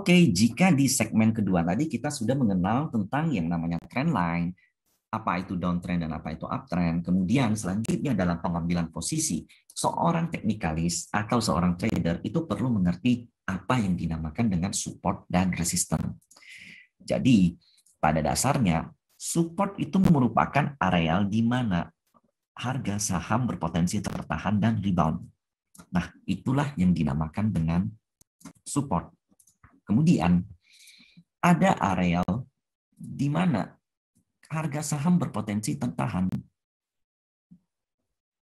Oke, jika di segmen kedua tadi kita sudah mengenal tentang yang namanya trend line, apa itu downtrend dan apa itu uptrend. Kemudian selanjutnya dalam pengambilan posisi, seorang teknikalis atau seorang trader itu perlu mengerti apa yang dinamakan dengan support dan resistance. Jadi, pada dasarnya, support itu merupakan areal di mana harga saham berpotensi tertahan dan rebound. Nah, itulah yang dinamakan dengan support. Kemudian, ada areal di mana harga saham berpotensi tertahan.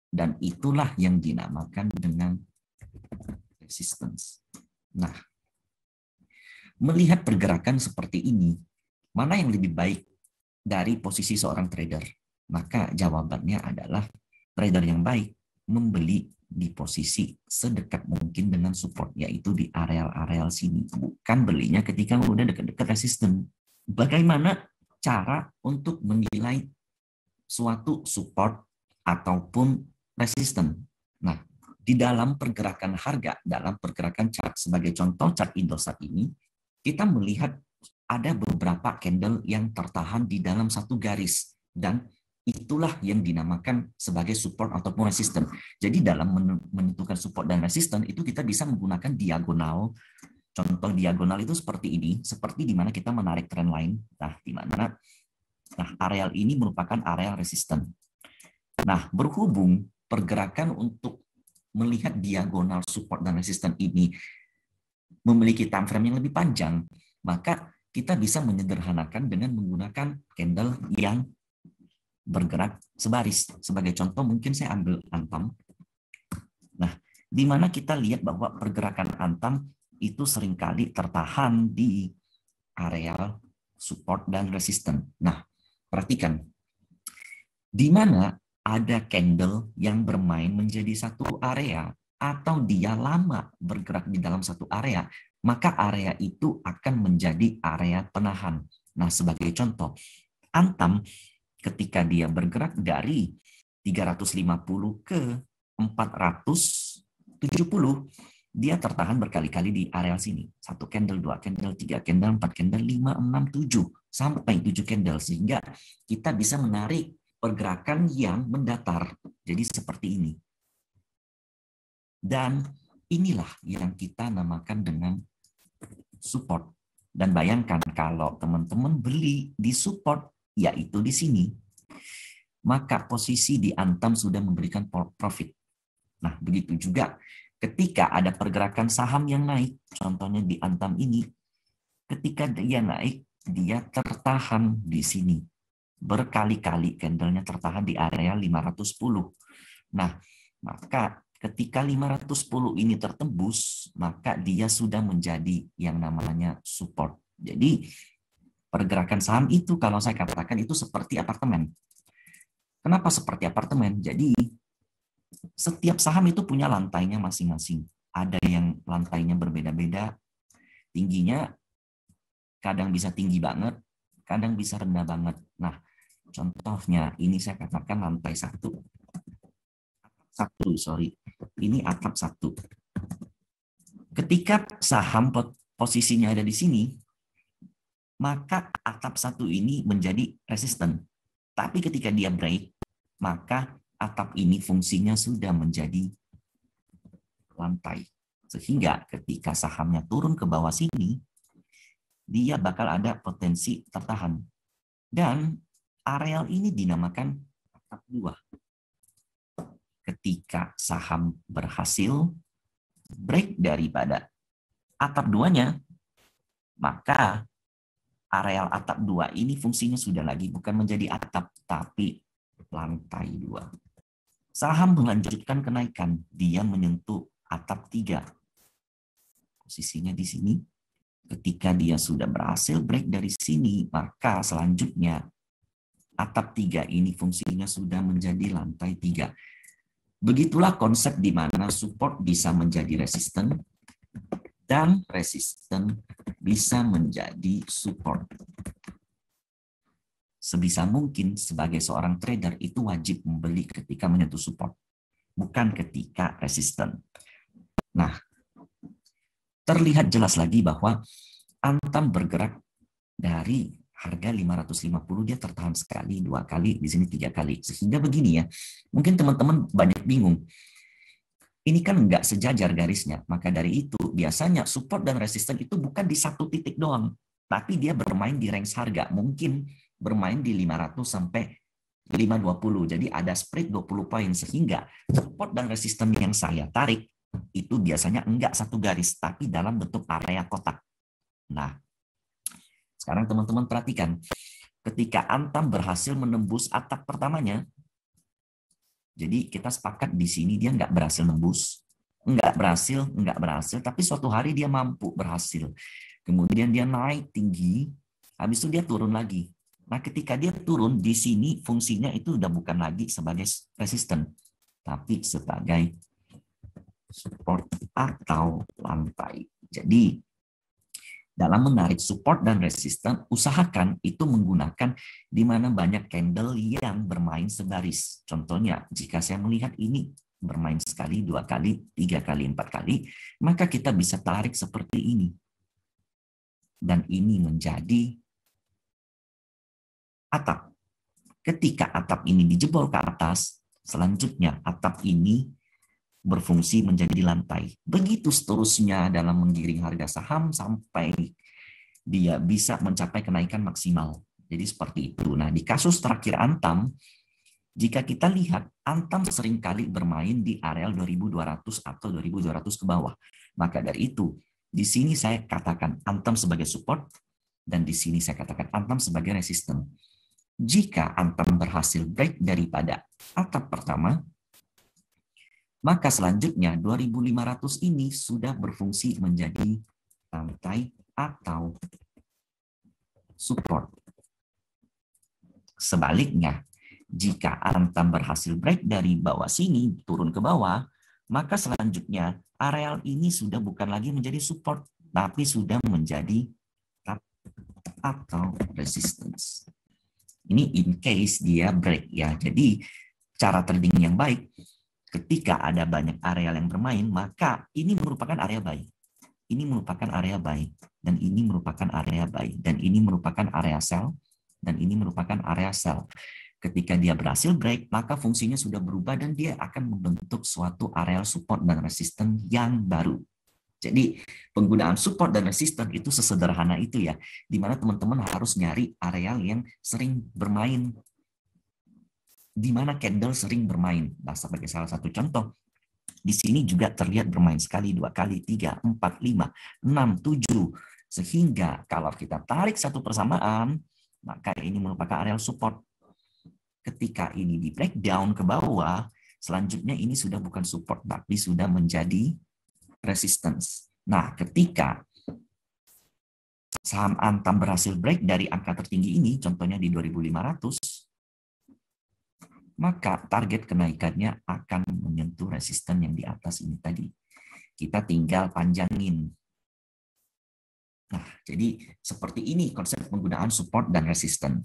Dan itulah yang dinamakan dengan resistance. Nah, melihat pergerakan seperti ini, mana yang lebih baik dari posisi seorang trader? Maka jawabannya adalah trader yang baik membeli di posisi sedekat mungkin dengan support, yaitu di areal-areal sini. Bukan belinya ketika udah dekat-dekat resisten. Bagaimana cara untuk menilai suatu support ataupun resisten? Nah, di dalam pergerakan harga, dalam pergerakan chart, sebagai contoh chart Indosat ini, kita melihat ada beberapa candle yang tertahan di dalam satu garis, dan itulah yang dinamakan sebagai support ataupun resisten. Jadi dalam menentukan support dan resisten itu kita bisa menggunakan diagonal. Contoh diagonal itu seperti ini, seperti di mana kita menarik trend line. Nah, areal ini merupakan areal resisten. Nah, berhubung pergerakan untuk melihat diagonal support dan resisten ini memiliki time frame yang lebih panjang, maka kita bisa menyederhanakan dengan menggunakan candle yang bergerak sebaris. Sebagai contoh, mungkin saya ambil Antam. Nah, di mana kita lihat bahwa pergerakan Antam itu seringkali tertahan di areal support dan resisten. Nah, perhatikan. Di mana ada candle yang bermain menjadi satu area atau dia lama bergerak di dalam satu area, maka area itu akan menjadi area penahan. Nah, sebagai contoh, Antam ketika dia bergerak dari 350 ke 470, dia tertahan berkali-kali di area sini. 1 candle, 2 candle, 3 candle, 4 candle, 5, 6, 7. Sampai 7 candle. Sehingga kita bisa menarik pergerakan yang mendatar. Jadi seperti ini. Dan inilah yang kita namakan dengan support. Dan bayangkan kalau teman-teman beli di support, yaitu di sini, maka posisi di Antam sudah memberikan profit. Nah, begitu juga ketika ada pergerakan saham yang naik, contohnya di Antam ini, ketika dia naik, dia tertahan di sini. Berkali-kali candlenya tertahan di area 510. Nah, maka ketika 510 ini tertembus, maka dia sudah menjadi yang namanya support. Jadi, pergerakan saham itu kalau saya katakan itu seperti apartemen. Kenapa seperti apartemen? Jadi setiap saham itu punya lantainya masing-masing. Ada yang lantainya berbeda-beda. Tingginya kadang bisa tinggi banget, kadang bisa rendah banget. Nah, contohnya ini saya katakan lantai 1. Ini atap 1. Ketika saham posisinya ada di sini, maka atap 1 ini menjadi resisten. Tapi ketika dia break, maka atap ini fungsinya sudah menjadi lantai. Sehingga ketika sahamnya turun ke bawah sini, dia bakal ada potensi tertahan. Dan areal ini dinamakan atap 2. Ketika saham berhasil break daripada atap 2-nya, maka areal atap 2 ini fungsinya sudah lagi bukan menjadi atap, tapi lantai 2. Saham melanjutkan kenaikan, dia menyentuh atap 3. Posisinya di sini. Ketika dia sudah berhasil break dari sini, maka selanjutnya atap 3 ini fungsinya sudah menjadi lantai 3. Begitulah konsep di mana support bisa menjadi resisten dan resisten bisa menjadi support. Sebisa mungkin sebagai seorang trader itu wajib membeli ketika menyentuh support, bukan ketika resisten. Nah, terlihat jelas lagi bahwa Antam bergerak dari harga 550, dia tertahan sekali, 2 kali, di sini 3 kali. Sehingga begini ya, mungkin teman-teman banyak bingung. Ini kan nggak sejajar garisnya, maka dari itu biasanya support dan resisten itu bukan di satu titik doang, tapi dia bermain di range harga, mungkin bermain di 500 sampai 520. Jadi ada spread 20 poin, sehingga support dan resisten yang saya tarik itu biasanya enggak satu garis, tapi dalam bentuk area kotak. Nah, sekarang teman-teman perhatikan, ketika Antam berhasil menembus atap pertamanya, jadi kita sepakat di sini dia nggak berhasil nembus, nggak berhasil, tapi suatu hari dia mampu berhasil. Kemudian dia naik tinggi, habis itu dia turun lagi. Nah, ketika dia turun, di sini fungsinya itu udah bukan lagi sebagai resisten, tapi sebagai support atau lantai. Jadi, dalam menarik support dan resisten, usahakan itu menggunakan di mana banyak candle yang bermain sebaris. Contohnya, jika saya melihat ini bermain sekali, 2 kali, 3 kali, 4 kali, maka kita bisa tarik seperti ini. Dan ini menjadi atap. Ketika atap ini dijebol ke atas, selanjutnya atap ini berfungsi menjadi lantai. Begitu seterusnya dalam menggiring harga saham sampai dia bisa mencapai kenaikan maksimal. Jadi seperti itu. Nah, di kasus terakhir Antam, jika kita lihat Antam seringkali bermain di areal 2200 atau 2200 ke bawah. Maka dari itu, di sini saya katakan Antam sebagai support, dan di sini saya katakan Antam sebagai resisten. Jika Antam berhasil break daripada atap pertama, maka selanjutnya 2500 ini sudah berfungsi menjadi lantai atau support. Sebaliknya, jika Antam berhasil break dari bawah sini turun ke bawah, maka selanjutnya areal ini sudah bukan lagi menjadi support, tapi sudah menjadi atau resistance. Ini in case dia break ya. Jadi cara trading yang baik, ketika ada banyak areal yang bermain, maka ini merupakan area buy. Ini merupakan area buy. Dan ini merupakan area buy. Dan ini merupakan area sell. Dan ini merupakan area sell. Ketika dia berhasil break, maka fungsinya sudah berubah dan dia akan membentuk suatu areal support dan resisten yang baru. Jadi penggunaan support dan resisten itu sesederhana itu ya. Di mana teman-teman harus nyari areal yang sering bermain, di mana candle sering bermain. Nah, sebagai salah satu contoh, di sini juga terlihat bermain sekali, 2 kali, 3, 4, 5, 6, 7. Sehingga kalau kita tarik satu persamaan, maka ini merupakan area support. Ketika ini di breakdown ke bawah, selanjutnya ini sudah bukan support, tapi sudah menjadi resistance. Nah, ketika saham Antam berhasil break dari angka tertinggi ini, contohnya di 2500, maka target kenaikannya akan menyentuh resisten yang di atas ini tadi. Kita tinggal panjangin. Nah, jadi seperti ini konsep penggunaan support dan resisten.